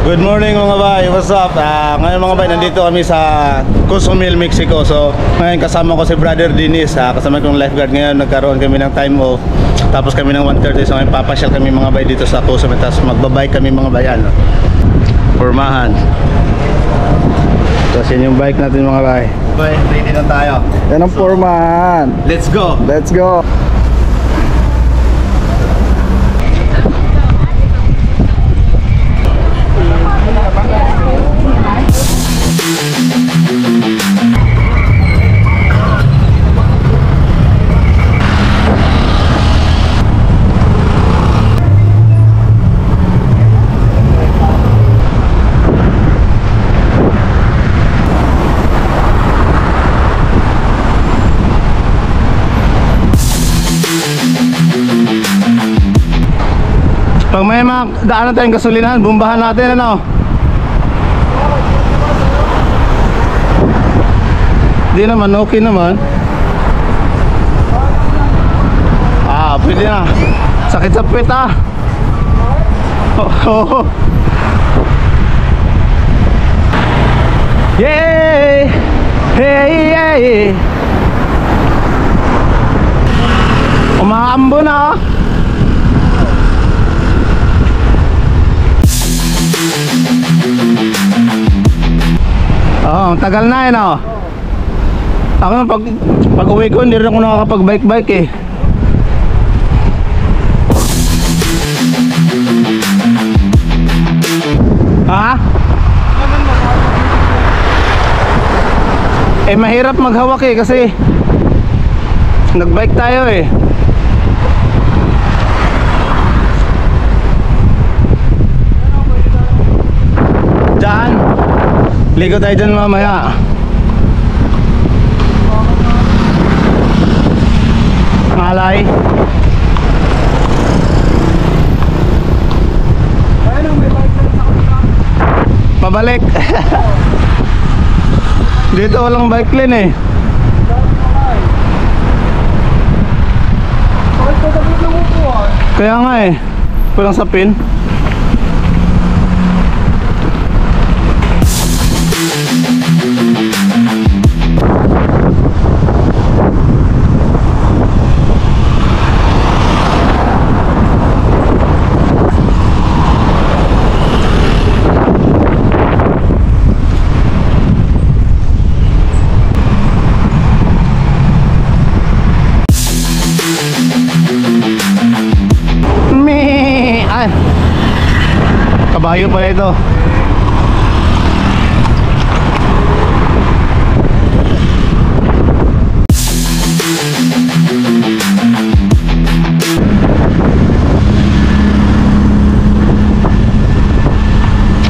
Good morning mga bay, what's up? Ngayon mga bay, nandito kami sa Cozumel, Mexico. So ngayon kasama ko si Brother Dennis, kasama kong lifeguard. Ngayon nagkaroon kami ng time off. Tapos kami ng 1:30, so ngayon papasyal kami mga bay dito sa Cozumel. Tapos magbabike kami mga bayan, Formahan. Tapos yun yung bike natin mga bay. Bay, ready na tayo. Yan ang Formahan. Let's go! Let's go! Pag may mga daanan tayong gasolinahan, bumbahan natin ano. Di naman, okay naman. Pwede na. Sakit sa puwet Yay! Hey, hey! Umaambo na tagal na Ako pag uwi ko, hindi rin ako nakakapag-bike-bike mahirap maghawak kasi nag-bike tayo Diyan, ligo tayo dyan mamaya. Malay. Pabalik. Dito walang bike lane Kaya nga walang sapin. Kabayo pala ito.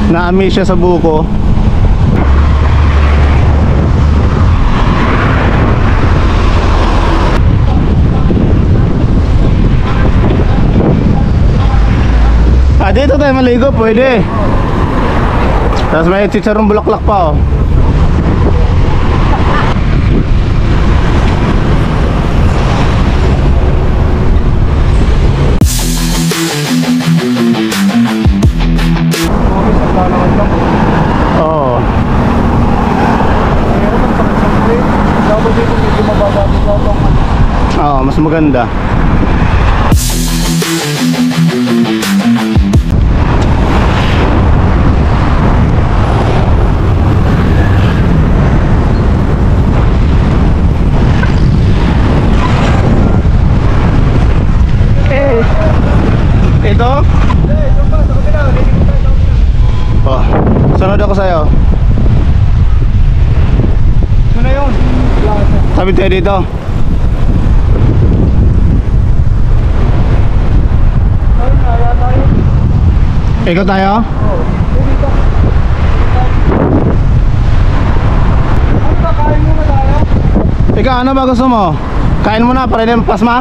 Na-amaze siya sa buko. Dito tayo maligo, pwede. Tapos may chicharong bulaklak pa mas maganda. Ito? Sunod ako sa'yo. Ano na yun? Sabi tayo dito. Ikaw tayo? Oo. Kain muna tayo? Ikaw, ano ba gusto mo? Kain muna para rin pasma?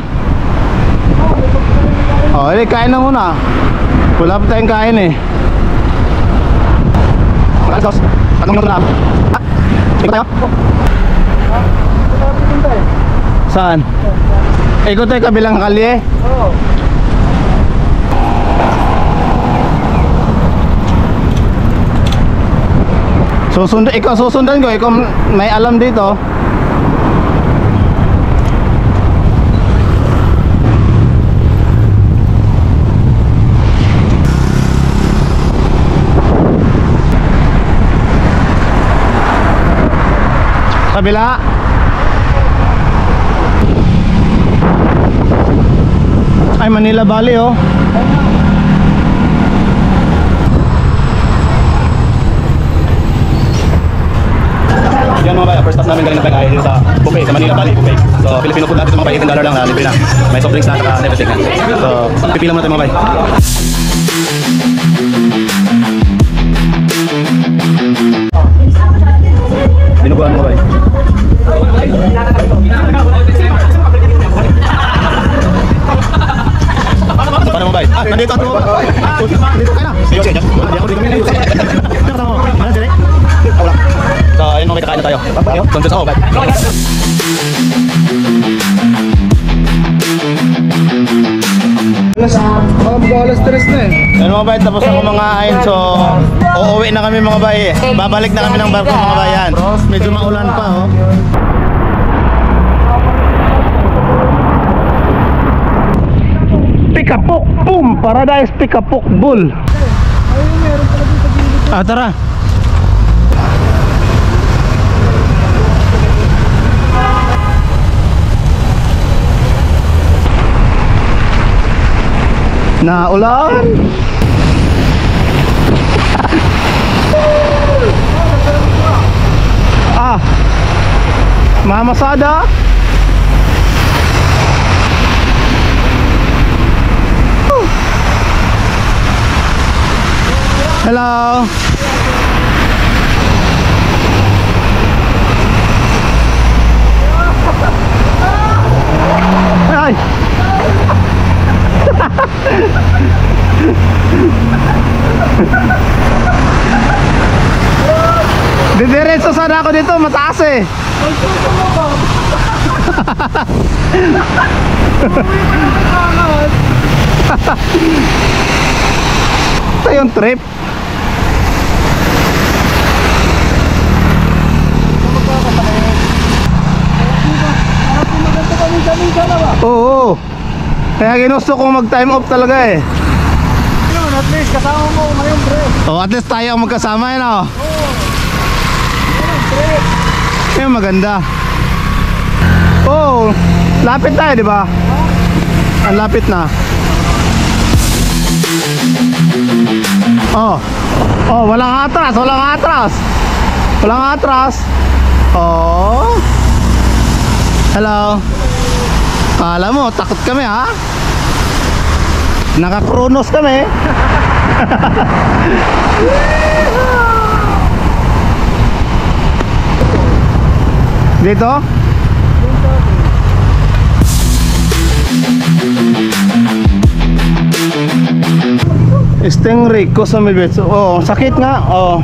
Hindi, kain na muna. Wala pa tayong kain Magkasos, tatlong minuto na. Ikot tayo? Saan? Ikot tayo kabilang kalye? Oo. Ikaw susundan ko, ikaw may alam dito. Kabila. Ay, Manila Valley oh. Yan mga bayan, first stop namin galing nagtagay dito sa buffet, sa Manila Valley buffet. So, Filipino food natin, mga $18 lang na libre na. May soft drinks na at everything na. So, pipila muna tayo mga bayan. Dinuguan mo bayan. Paano mo bayan? Nandito at mo ba? Dito ka na. Sige, sige. Hindi ako dito kami na yun. Ano mo? Ano sila? Wala. So, ayun mga may kakain na tayo. Sunset ako, bayan. Alas 3 na eh. Yan mga bayan, tapos na kumakain. So, uuwi na kami mga bayan. Babalik na kami ng barko mga bayan. Medyo maulan pa oh. Pikapok, boom! Paradise Pikapok Bull. Ayun, meron pala dito sa gilid. Ah, tara. Naulan. Ah. Mamasada. Hello. Ay. Didiretso sana ako dito, mataas eh. Ito yung trip. Oo. Kaya ginusto kong mag time off talaga eh. Yun, at least kasama mo ngayon, pre. Oh, at least tayo ang magkasama yun oh. Ayun, pre. Ayun, maganda. Oh, lapit tayo, di ba? Ang lapit na. Oh. Oh, walang atras, walang atras. Walang atras. Oh. Hello. Kala mo, takot kami ha? Naka-Kronos kami. Dito? Stingray ko sa Milbets. Oh, sakit nga. Oh.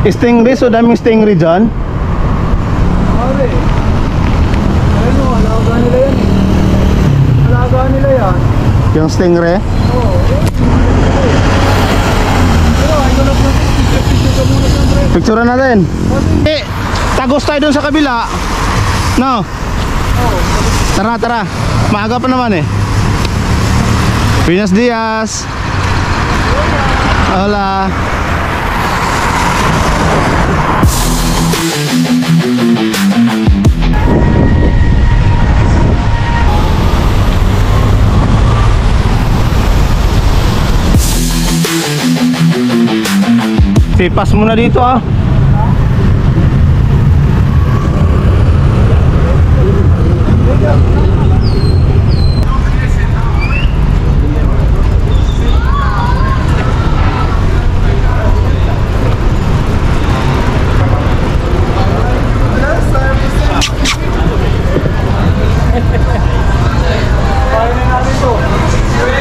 Stingray, so daming stingray dyan. Pare. Ayun, alaga nila yan eh. Alaga nila yan. Yung stingray. Oo. Pero ay ko lang picture ka muna dyan, pre. Picture natin. Eh, tagos tayo dun sa kabila. No? Tara, tara. Maaga pa naman eh. Buenos dias. Hola. Sipas muna dito ah.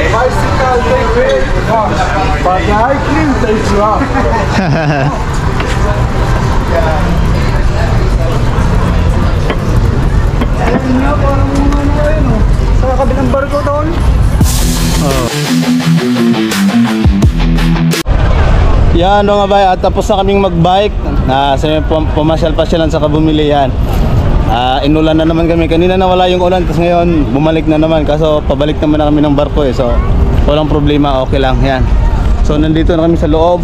Bicycle take but the ice cream tastes rough. Ayun nga, parang ano ayun oh. Sa kabilang barko doon. Oh. Yan mga bay, at tapos na kaming magbike. Pumasyal-pasyalan sa kabumili yan. Inulan na naman kami. Kanina nawala yung ulan, tapos ngayon bumalik na naman. Kaso pabalik naman na kami ng barko eh. So walang problema, okay lang yan. So nandito na kami sa loob.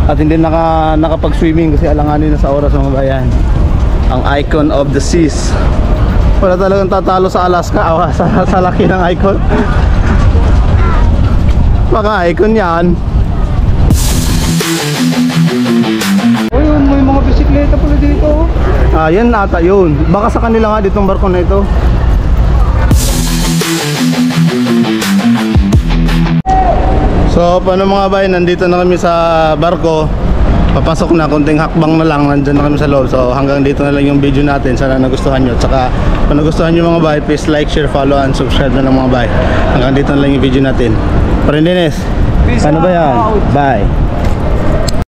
At hindi nakapag-swimming kasi alanganin na sa oras mga bayan. Ang icon of the seas. Wala talagang tatalo sa Alaska. Sa laki ng icon. Baka icon yan. Ayun, may mga bisikleta pala dito. Yan ata yun. Baka sa kanila nga ditong barko na ito. So paano mga bay, nandito na kami sa barko. Papasok na, konting hakbang na lang, nandyan na kami sa loob. So hanggang dito na lang yung video natin. Sana nagustuhan nyo. Tsaka kung nagustuhan nyo mga bay, please like, share, follow, and subscribe na lang mga bay. Hanggang dito na lang yung video natin. Parindines, Peace ano ba yan? out. Bye.